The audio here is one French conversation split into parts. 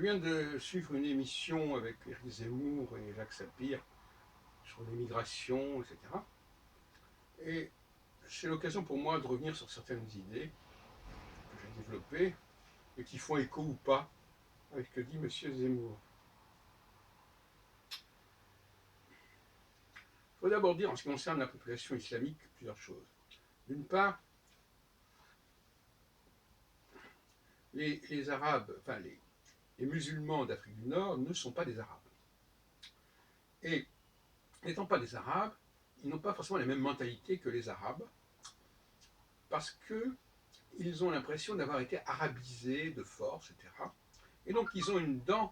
viens de suivre une émission avec Éric Zemmour et Jacques Sapir sur l'immigration, etc. Et c'est l'occasion pour moi de revenir sur certaines idées que j'ai développées et qui font écho ou pas avec ce que dit M. Zemmour. Il faut d'abord dire, en ce qui concerne la population islamique, plusieurs choses. D'une part, les Arabes, enfin les musulmans d'Afrique du Nord ne sont pas des Arabes. Et n'étant pas des Arabes, ils n'ont pas forcément la même mentalité que les Arabes, parce qu'ils ont l'impression d'avoir été arabisés de force, etc. Et donc ils ont une dent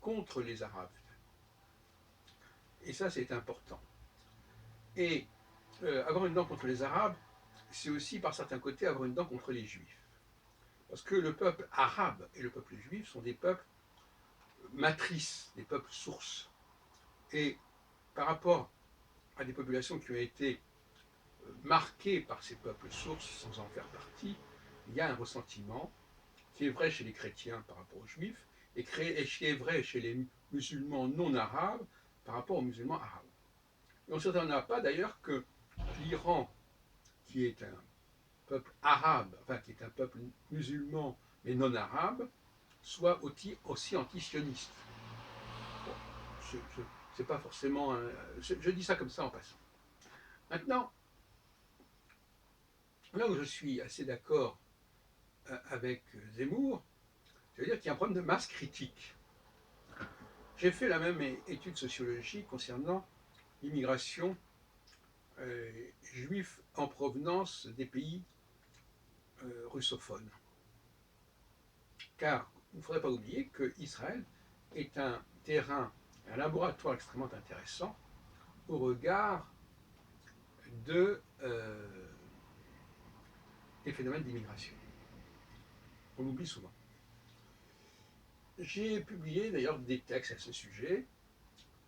contre les Arabes. Et ça, c'est important. Et avoir une dent contre les Arabes, c'est aussi, par certains côtés, avoir une dent contre les Juifs. Parce que le peuple arabe et le peuple juif sont des peuples matrices, des peuples sources. Et par rapport à des populations qui ont été marquées par ces peuples sources sans en faire partie, il y a un ressentiment qui est vrai chez les chrétiens par rapport aux juifs et qui est vrai chez les musulmans non arabes par rapport aux musulmans arabes. Et on ne s'étonnera pas d'ailleurs que l'Iran, qui est un peuple arabe, enfin qui est un peuple musulman mais non arabe, soit aussi anti-sioniste. Bon, c'est pas forcément. Je dis ça comme ça en passant. Maintenant, là où je suis assez d'accord avec Zemmour, ça veut dire qu'il y a un problème de masse critique. J'ai fait la même étude sociologique concernant l'immigration juive en provenance des pays russophones. Car il ne faudrait pas oublier qu'Israël est un terrain, un laboratoire extrêmement intéressant au regard des phénomènes d'immigration. On l'oublie souvent. J'ai publié d'ailleurs des textes à ce sujet,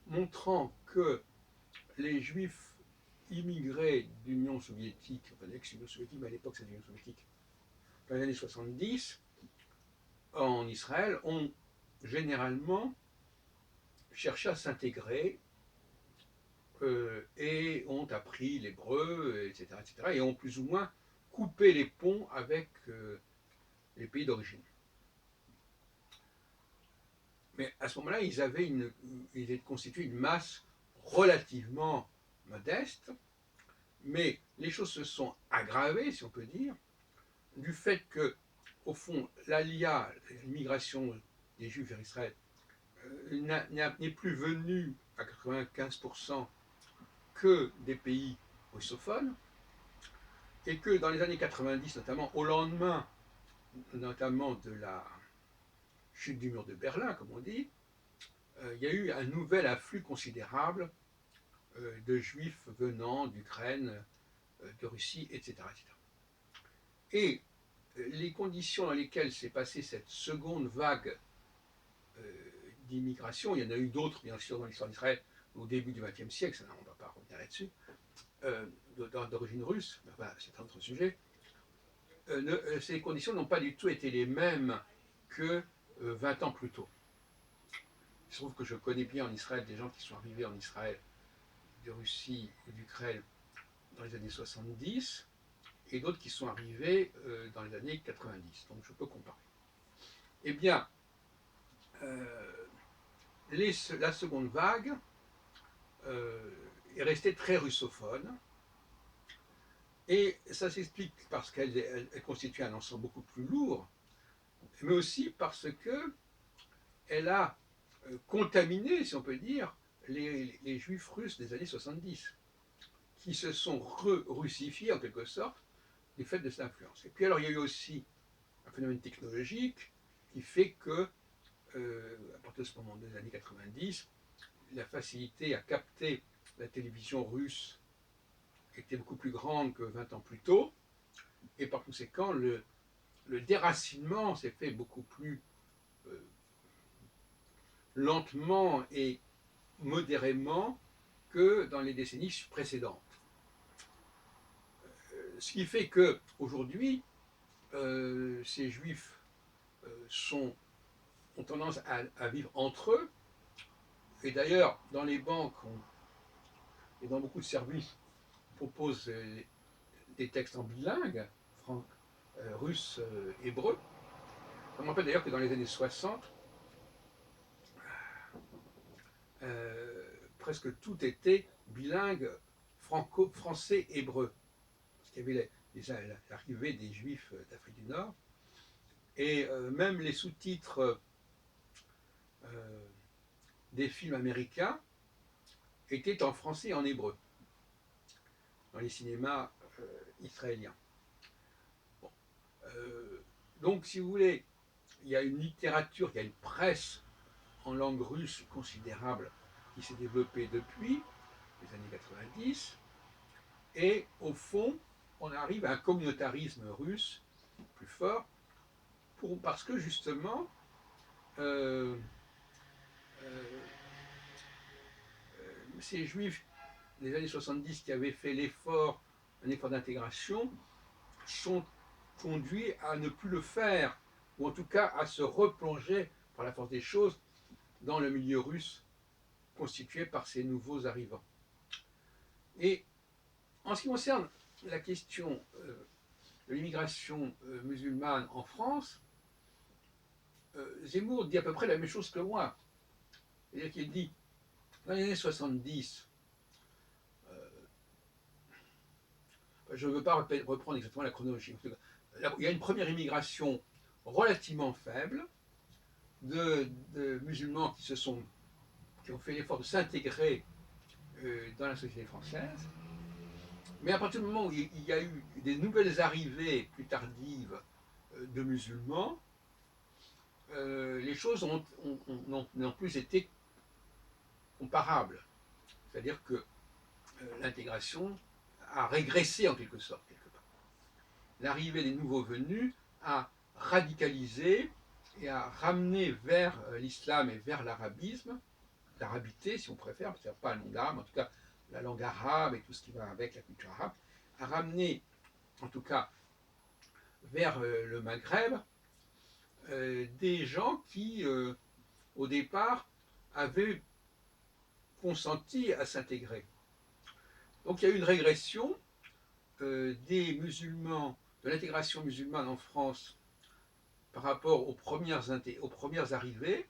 montrant que les Juifs immigrés d'Union soviétique, enfin l'ex-Union soviétique, mais à l'époque c'était l'Union soviétique, dans les années 70, en Israël, ont généralement cherché à s'intégrer et ont appris l'hébreu, etc., etc., et ont plus ou moins coupé les ponts avec les pays d'origine. Mais à ce moment-là, ils étaient constitués une masse relativement modeste, mais les choses se sont aggravées, si on peut dire, du fait que, au fond, l'ALIA, l'immigration des Juifs vers Israël, n'est plus venue à 95% que des pays russophones, et que dans les années 90, notamment au lendemain notamment de la chute du mur de Berlin, comme on dit, il y a eu un nouvel afflux considérable de juifs venant d'Ukraine, de Russie, etc., etc. Et les conditions dans lesquelles s'est passée cette seconde vague d'immigration, il y en a eu d'autres, bien sûr, dans l'histoire d'Israël au début du XXe siècle, ça, on ne va pas revenir là-dessus, d'origine russe, enfin, c'est un autre sujet, ces conditions n'ont pas du tout été les mêmes que 20 ans plus tôt. Il se trouve que je connais bien en Israël des gens qui sont arrivés en Israël de Russie et d'Ukraine dans les années 70 et d'autres qui sont arrivés dans les années 90. Donc je peux comparer. Eh bien, la seconde vague est restée très russophone et ça s'explique parce qu'elle constitue un ensemble beaucoup plus lourd, mais aussi parce qu'elle a contaminé, si on peut dire, les juifs russes des années 70, qui se sont russifiés en quelque sorte du fait de cette influence. Et puis alors il y a eu aussi un phénomène technologique qui fait que, à partir de ce moment des années 90, la facilité à capter la télévision russe était beaucoup plus grande que 20 ans plus tôt, et par conséquent le déracinement s'est fait beaucoup plus lentement et modérément que dans les décennies précédentes. Ce qui fait qu'aujourd'hui, ces juifs ont tendance à vivre entre eux. Et d'ailleurs, dans les banques et dans beaucoup de services, on propose des textes en bilingue, russe, hébreu. Ça me rappelle d'ailleurs que dans les années 60, presque tout était bilingue français-hébreu. Parce qu'il y avait l'arrivée des Juifs d'Afrique du Nord. Et même les sous-titres des films américains étaient en français et en hébreu, dans les cinémas israéliens. Bon. Donc, si vous voulez, il y a une littérature, il y a une presse en langue russe considérable qui s'est développée depuis les années 90. Et au fond, on arrive à un communautarisme russe plus fort, parce que justement, euh, euh, ces juifs des années 70 qui avaient fait un effort d'intégration, sont conduits à ne plus le faire, ou en tout cas à se replonger par la force des choses dans le milieu russe constitué par ces nouveaux arrivants. Et en ce qui concerne la question de l'immigration musulmane en France, Zemmour dit à peu près la même chose que moi. C'est-à-dire qu'il dit, dans les années 70, je ne veux pas reprendre exactement la chronologie, il y a une première immigration relativement faible de musulmans qui ont fait l'effort de s'intégrer dans la société française. Mais à partir du moment où il y a eu des nouvelles arrivées plus tardives de musulmans, les choses n'ont plus été comparables. C'est-à-dire que l'intégration a régressé en quelque sorte, quelque part. L'arrivée des nouveaux venus a radicalisé et a ramené vers l'islam et vers l'arabisme, l'arabité si on préfère, c'est-à-dire pas le nom d'arabe, en tout cas la langue arabe et tout ce qui va avec la culture arabe, a ramené en tout cas vers le Maghreb des gens qui au départ avaient consenti à s'intégrer. Donc il y a eu une régression des musulmans, de l'intégration musulmane en France par rapport aux premières arrivées,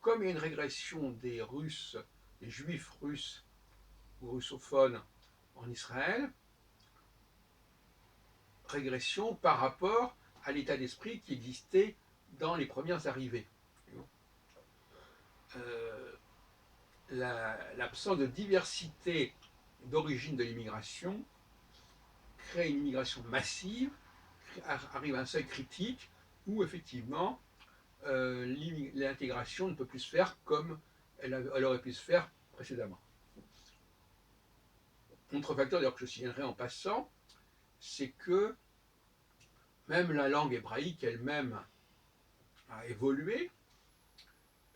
comme il y a une régression des Russes, des Juifs russes ou russophones en Israël, régression par rapport à l'état d'esprit qui existait dans les premières arrivées. L'absence de diversité d'origine de l'immigration crée une immigration massive, arrive à un seuil critique où effectivement l'intégration ne peut plus se faire comme elle aurait pu se faire précédemment. Autre facteur d'ailleurs que je signalerai en passant, c'est que même la langue hébraïque elle-même a évolué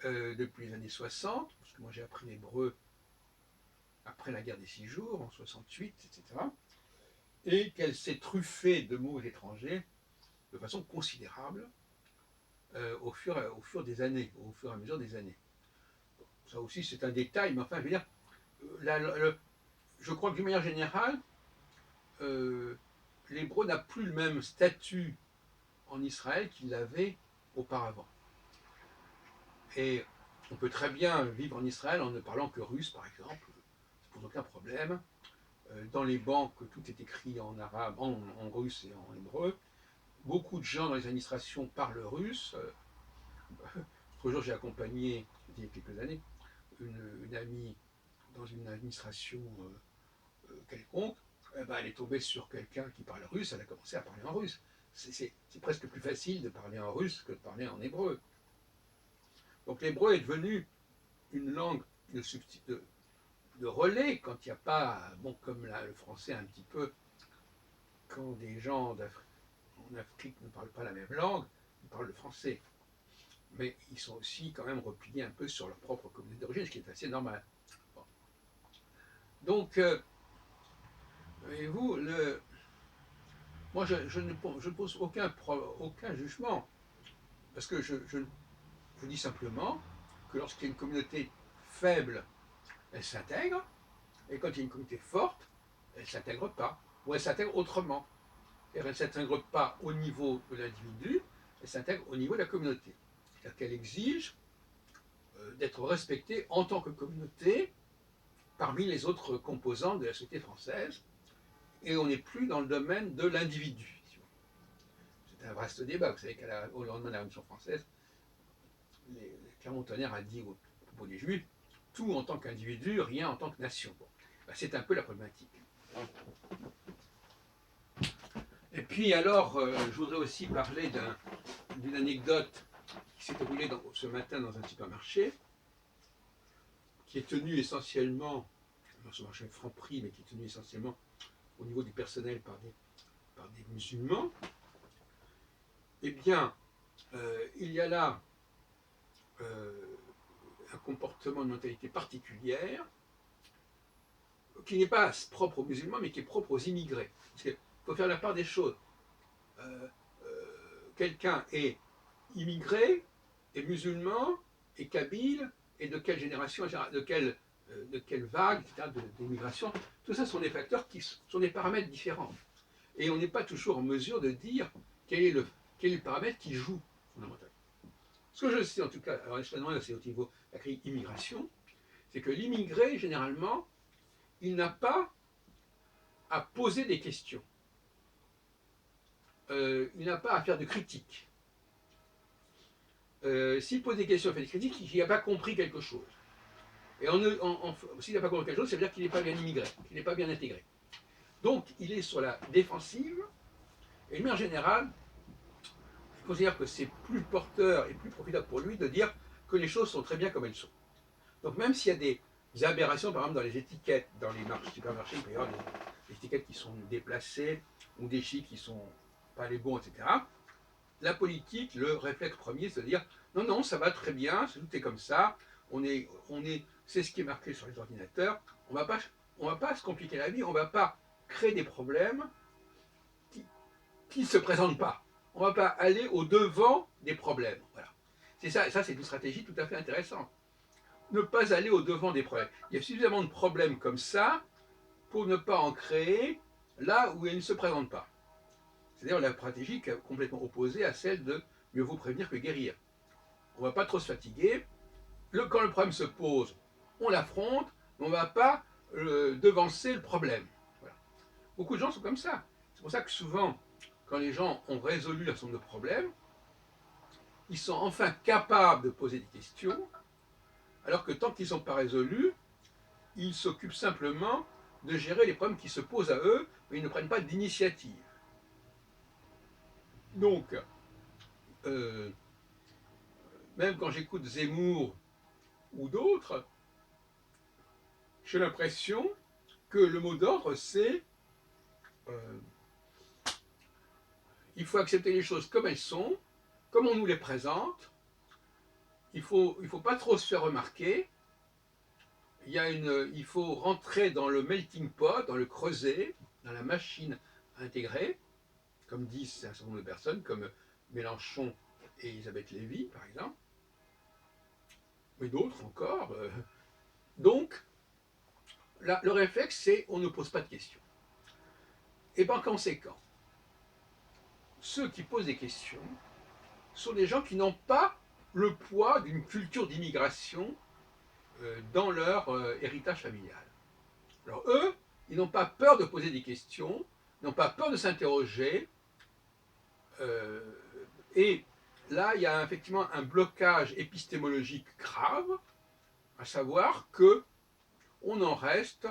depuis les années 60, parce que moi j'ai appris l'hébreu après la guerre des 6 jours, en 68, etc., et qu'elle s'est truffée de mots étrangers de façon considérable au fur des années, au fur et à mesure des années. Ça aussi c'est un détail, mais enfin je veux dire, je crois que d'une manière générale, l'hébreu n'a plus le même statut en Israël qu'il l'avait auparavant. Et on peut très bien vivre en Israël en ne parlant que russe, par exemple, ça pose aucun problème. Dans les banques, tout est écrit en arabe, en russe et en hébreu. Beaucoup de gens dans les administrations parlent russe. L'autre jour, j'ai accompagné, il y a quelques années, une amie dans une administration quelconque. Elle est tombée sur quelqu'un qui parle russe, elle a commencé à parler en russe. C'est presque plus facile de parler en russe que de parler en hébreu. Donc l'hébreu est devenu une langue de relais quand il n'y a pas, bon, comme le français un petit peu, quand des gens en Afrique ne parlent pas la même langue, ils parlent le français. Mais ils sont aussi quand même repliés un peu sur leur propre communauté d'origine, ce qui est assez normal. Bon. Donc, voyez-vous, moi je ne pose aucun jugement, parce que je vous dit simplement que lorsqu'il y a une communauté faible, elle s'intègre, et quand il y a une communauté forte, elle ne s'intègre pas, ou elle s'intègre autrement. Et elle ne s'intègre pas au niveau de l'individu, elle s'intègre au niveau de la communauté. C'est-à-dire qu'elle exige d'être respectée en tant que communauté parmi les autres composantes de la société française, et on n'est plus dans le domaine de l'individu. C'est un vaste débat. Vous savez qu'au lendemain de la Révolution française, Clermont-Tonnerre a dit au propos des Juifs, tout en tant qu'individu, rien en tant que nation. Bon. Ben, c'est un peu la problématique. Et puis alors, je voudrais aussi parler d'une anecdote qui s'est déroulée ce matin dans un supermarché, qui est tenu essentiellement, dans ce marché Franprix, mais qui est tenu essentiellement au niveau du personnel par des musulmans. Eh bien, il y a là un comportement, une mentalité particulière qui n'est pas propre aux musulmans, mais qui est propre aux immigrés. Parce qu'il faut faire la part des choses. Quelqu'un est immigré, est musulman, est kabyle, et de quelle génération, de quelle vague, etc., d'immigration. Tout ça sont des facteurs qui sont des paramètres différents. Et on n'est pas toujours en mesure de dire quel est le paramètre qui joue fondamentalement. Ce que je sais en tout cas, alors especially c'est au niveau de la crise immigration, c'est que l'immigré, généralement, il n'a pas à poser des questions. Il n'a pas à faire de critiques. S'il pose des questions et fait des critiques, il n'a pas compris quelque chose. Et s'il n'a pas compris quelque chose, ça veut dire qu'il n'est pas bien immigré, qu'il n'est pas bien intégré. Donc, il est sur la défensive, et lui, en général, je considère que c'est plus porteur et plus profitable pour lui de dire que les choses sont très bien comme elles sont. Donc, même s'il y a des aberrations, par exemple, dans les étiquettes, dans les supermarchés, il peut y avoir des étiquettes qui sont déplacées, ou des chiffres qui ne sont pas les bons, etc. La politique, le réflexe premier, c'est de dire non, non, ça va très bien, tout est comme ça, c'est ce qui est marqué sur les ordinateurs, on va pas se compliquer la vie, on ne va pas créer des problèmes qui ne se présentent pas. On ne va pas aller au-devant des problèmes. Voilà. C'est ça, et ça c'est une stratégie tout à fait intéressante. Ne pas aller au-devant des problèmes. Il y a suffisamment de problèmes comme ça pour ne pas en créer là où ils ne se présentent pas. C'est d'ailleurs la stratégie complètement opposée à celle de mieux vaut prévenir que guérir. On ne va pas trop se fatiguer. Quand le problème se pose, on l'affronte, mais on ne va pas devancer le problème. Voilà. Beaucoup de gens sont comme ça. C'est pour ça que souvent, quand les gens ont résolu un certain nombre de problèmes, ils sont enfin capables de poser des questions, alors que tant qu'ils ne sont pas résolus, ils s'occupent simplement de gérer les problèmes qui se posent à eux, mais ils ne prennent pas d'initiative. Donc, même quand j'écoute Zemmour ou d'autres, j'ai l'impression que le mot d'ordre, c'est il faut accepter les choses comme elles sont, comme on nous les présente. Il faut pas trop se faire remarquer. Il faut rentrer dans le melting pot, dans le creuset, dans la machine intégrée, comme disent un certain nombre de personnes, comme Mélenchon et Elisabeth Lévy, par exemple, mais d'autres encore. Donc, là, le réflexe, c'est on ne pose pas de questions. Et par conséquent, ceux qui posent des questions sont des gens qui n'ont pas le poids d'une culture d'immigration dans leur héritage familial. Alors eux, ils n'ont pas peur de poser des questions, ils n'ont pas peur de s'interroger, et là, il y a effectivement un blocage épistémologique grave, à savoir que on en reste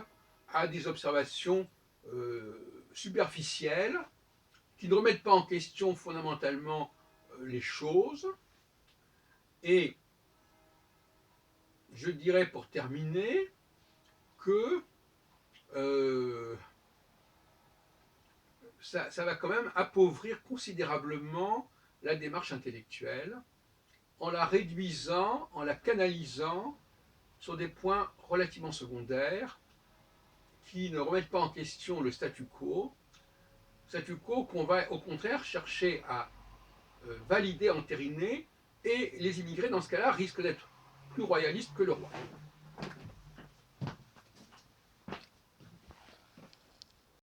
à des observations superficielles qui ne remettent pas en question fondamentalement les choses. Et je dirais pour terminer que ça va quand même appauvrir considérablement la démarche intellectuelle en la réduisant, en la canalisant sur des points relativement secondaires qui ne remettent pas en question le statu quo qu'on va au contraire chercher à valider, entériner Et les immigrés, dans ce cas-là, risquent d'être plus royalistes que le roi.